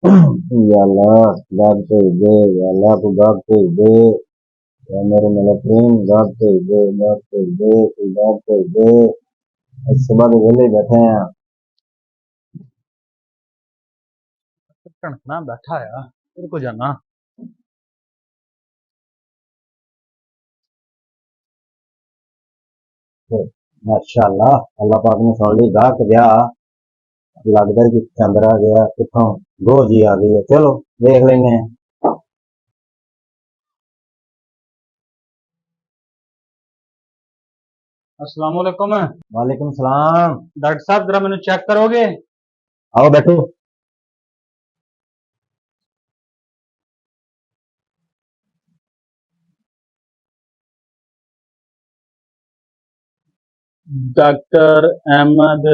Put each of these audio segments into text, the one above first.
Ya Allah, God save the, Ya Allah, to God save the, Ya मेरे military, God save the, God save the, God save the। इस सुबह के वेले बैठे हैं। टणकना बैठा है तेरे को जाना। माशाअल्लाह, अल्लाह पाक ने सुन ली गाहक गया। लगता है कि चंद्र आ गया, कितों दो जी आ गई है। चलो देख लेंगे। अस्सलाम वालेकुम। वालेकुम सलाम। डॉक्टर साहब जरा मैंने चेक करोगे? आओ बैठो। डॉक्टर अहमद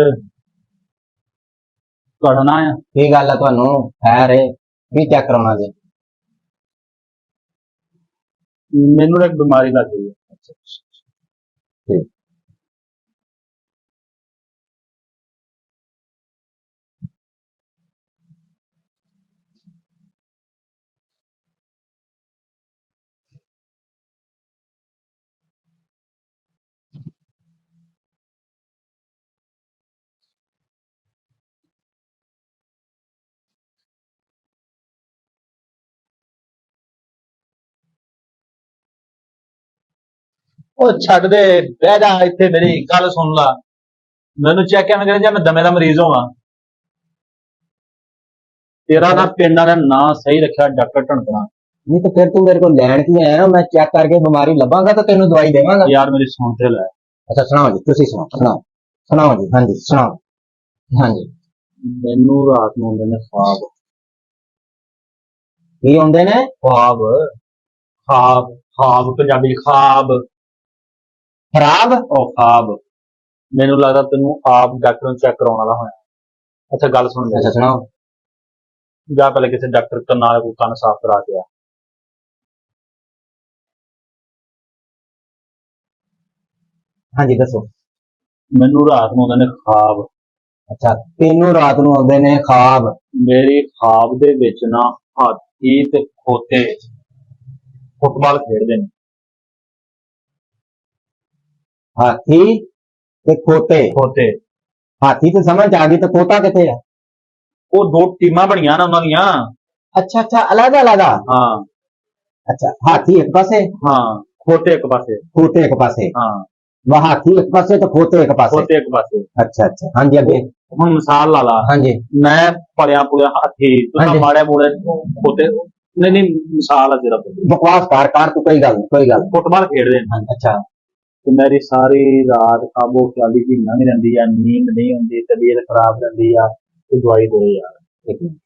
पढ़ना है। की गल है तुहानू? खैर है की चेक कराना जी? मैनू एक बीमारी लग गई है। ठीक। ओ छड़ दे, बह जा इत्थे, मेरी गल सुन ला। मैनू चेक करना चाहिए मैं दमे का मरीज होवां। तेरा ना पिंड वाले ना सही रखा डॉक्टर टणकना। नहीं तो फिर तू मेरे को लैन की आया? मैं चेक करके बीमारी लभांगा तो तेन दवाई देवांगा। यार मेरी सुन ते लै। अच्छा सुनाओ जी, तुसी सुनाओ सुनाओ सुनाओ जी। हाँ जी सुनाओ। हाँ जी। मैनू रात नूं आउंदे ने ख्वाब। की आउंदे ने? ख्वाब ख्वाब ख्वाब पंजाबी ख्वाब। खराब? ओ ख्वाब। मैनू लगदा तैनू आप डॉक्टर नूं चेक कराउण वाला होया। अच्छा गल सुन अच्छा मेरी। सुनाओ। जा पहले किसी डॉक्टर के नाल कोई कन्न साफ करा के आ। हाँ जी दसो। मैनू रात नूं आउंदे ने ख्वाब। अच्छा तेनू रात नूं आउंदे ने ख्वाब? मेरी ख्वाब दे विच ना हाथी ते खोते फुटबॉल खेडदे ने। हाथी ते खोते? खोते हाथी तो समझ आ गई, तो खोता किथे है? ਉਹ ਦੋ ਟੀਮਾਂ ਬਣੀਆਂ ਨਾ ਉਹਨਾਂ ਦੀਆਂ। अच्छा अच्छा, अलग अलग। ਹਾਂ अच्छा हाथी एक पासे, ਹਾਂ ਖੋਤੇ ਇੱਕ ਪਾਸੇ। खोते एक पासे। ਹਾਂ वह हाथी एक पासे तो खोते एक पासे। ਖੋਤੇ ਇੱਕ ਪਾਸੇ। अच्छा अच्छा हाँ जी अगे। ਹੁਣ ਮਿਸਾਲ ਲਾ ਲਾ, हाँ जी ਮੈਂ ਪੜਿਆ ਪੁਲਿਆ ਹਾਥੀ, ਤੂੰ हाँ ਤਾਂ जी। ਮਾੜੇ ਮੂੜੇ ਖੋਤੇ। ਨਹੀਂ ਨਹੀਂ ਮਿਸਾਲ ਆ ਸਿਰਫ। बकवास कार तू, कोई गल नहीं कोई गल नहीं। ਫੁੱਟਬਾਲ ਖੇਡਦੇ ਨੇ हाँ, अच्छा ਤੇ ਮੇਰੀ ਸਾਰੀ ਰਾਤ ਕਾਬੂ ਖਿਆਲੀ ਦੀ ਲੰਘ ਜਾਂਦੀ ਆ, ਨੀਂਦ ਨਹੀਂ ਹੁੰਦੀ, ਤਬੀਅਤ ਖਰਾਬ ਰਹਿੰਦੀ ਆ। ਤੂੰ ਦਵਾਈ ਦੇ ਯਾਰ। एक मिनट।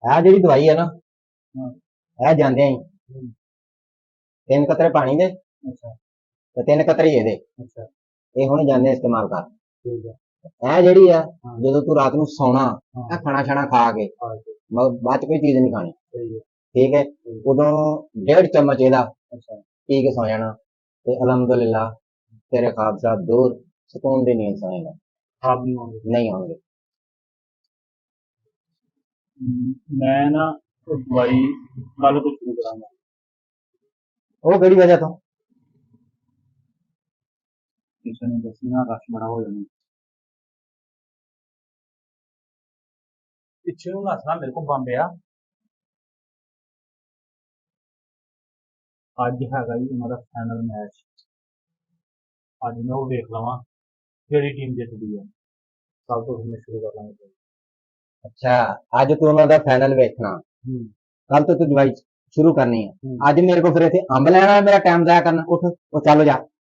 आ जी दवाई है ना, ਹਾਂ है जाते ही ਹਮ, 3 कतरे पानी दे ਅੱਛਾ ते 3 कतरे ये दे। ਅੱਛਾ ये हुणे जाने इस्तेमाल कर। ਠੀਕ ਹੈ। है जेड़ी है ਹਾਂ जो तू रात को सोना, ਹਾਂ है खाना शाना खा के ਹਾਂ ਠੀਕ बाद च कोई चीज नहीं खानी। ਹੈ। ठीक है। ਠੀਕ उदों 1.5 चम्मच एदा ਅੱਛਾ पी के सो जाना ते अलहमदुलिल्लाह तेरे ख्वाबसात दूर, सुकून दी नींद सोएगा। ਖਰਾਬ ਨਹੀਂ ਹੋਣਗੇ। नहीं होंगे। ਮੈਂ ਨਾ ਉਹ ਦਵਾਈ ਕੱਲ ਤੋਂ ਸ਼ੁਰੂ ਕਰਾਂਗਾ। वो केड़ी वजह तो? ਕਿਸੇ ਨੂੰ ਦੱਸਣਾ ਰਸ਼ ਬੜਾ ਹੋ ਜਾਣਾ। ਪਿੱਛੇ ਨੂੰ ਨੱਸਣਾ ਮੇਰੇ ਕੋਲ ਬੰਬ ਆ। ਅੱਜ ਹੈਗਾ ਜੀ ਉਹਨਾਂ ਦਾ ਫਾਈਨਲ ਮੈਚ। ਅੱਜ ਮੈਂ ਉਹ ਵੇਖ ਲਵਾਂ ਕਿਹੜੀ ਟੀਮ ਜਿੱਤਦੀ ਹੈ। ਕੱਲ ਤੋਂ ਫਿਰ ਮੈਂ ਸ਼ੁਰੂ ਕਰ ਲਾਂਗਾ। अच्छा अज तू उन्होंने फाइनल वेखना, हम्म कल तो तू दवाई शुरू करनी है। हम्म अज मेरे को फिर इतने अंब लेना है, मेरा टाइम जाया करना। उठ वो चलो जा,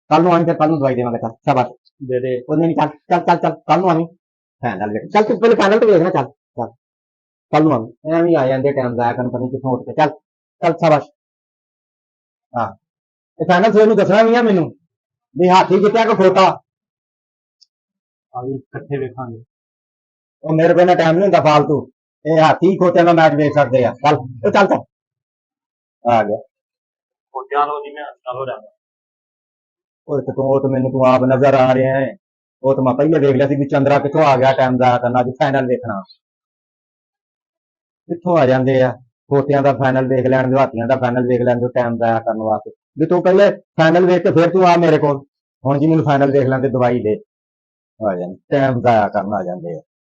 कल नू आवी, फिर कल नू दवाई देवांगा। चल शाबाश। दे दे। वो नहीं चल चल चल चल, कल नू आवी। ਫਾਈਨਲ ਵੇਖ ਚੱਲ ਤੂੰ ਪਹਿਲੇ ਫਾਈਨਲ ਤੇ ਵੇਖਣਾ ਚੱਲ ਚੱਲ ਕੱਲ ਨੂੰ ਐਵੇਂ ਹੀ ਆ ਜਾਂਦੇ ਟਾਈਮ ਜ਼ਾਇਆ ਕਰਨ ਪਤਾ ਨੀ ਕਿੱਥੋਂ ਉੱਠ ਕੇ ਚੱਲ ਚੱਲ ਸ਼ਾਬਾਸ਼ ਹਾਂ ਇਹ ਫਾਈਨਲ ਸਵੇਰ ਨੂੰ ਦੱਸਣਾ ਵੀ ਆ ਮੈਨੂੰ ਵੀ ਹਾਥੀ ਜਿੱਤਿਆ ਕਿ ਖੋਟਾ ਆ ਵੀ ਇਕੱਠੇ ਵੇਖਾਂਗੇ। ਉਹ ਮੇਰੇ ਕੋਲ ਨਾ ਟਾਈਮ ਨਹੀਂ ਹੁੰਦਾ ਫਾਲਤੂ ਇਹ ਹਾਥੀ ਖੋਟਿਆਂ ਦਾ ਮੈਚ ਵੇਖ ਸਕਦੇ ਆ ਚੱਲ ਉਹ ਚੱਲ ਚੱਲ ਆ ਗਿਆ ਕੋਟਿਆਂ ਲੋ ਜਿਵੇਂ ਨਾਲ ਹੋ ਜਾਂਦਾ। ਉਹ ਤਾਂ ਮੈਨੂੰ ਤੂੰ ਆਪ ਨਜ਼ਰ ਆ ਰਿਹਾ ਹੈ ਉਹ ਤਾਂ ਮੈਂ ਪਹਿਲੇ ਦੇਖ ਲਿਆ ਸੀ ਵੀ ਚੰਦਰਾ ਕਿੱਥੋਂ ਆ ਗਿਆ ਟਾਈਮ ਜ਼ਾਇਆ ਕਰਨਾ ਅੱਜ ਫਾਈਨਲ ਵੇਖਣਾ ਕਿੱਥੋਂ ਆ ਜਾਂਦੇ ਆ ਖੋਟਿਆਂ ਦਾ ਫਾਈਨਲ ਦੇਖ ਲੈਣ ਦਿਓ ਹਾਥੀਆਂ ਦਾ ਫਾਈਨਲ ਦੇਖ ਲੈਣ ਦਿਓ ਟਾਈਮ ਜ਼ਾਇਆ ਕਰਨ ਵਾਸਤੇ ਵੀ ਤੂੰ ਪਹਿਲੇ ਫਾਈਨਲ ਵੇਖ ਕੇ ਫਿਰ ਤੂੰ ਆ ਮੇਰੇ ਕੋਲ ਹੁਣ ਜੀ ਮੈਨੂੰ ਫਾਈਨਲ ਦੇਖ ਲੈਂਦੇ ਦਵਾਈ ਦੇ ਆ ਜਾਂਦੇ ਟਾਈਮ ਜ਼ਾਇਆ ਕਰਨ ਆ ਜਾਂਦੇ ਆ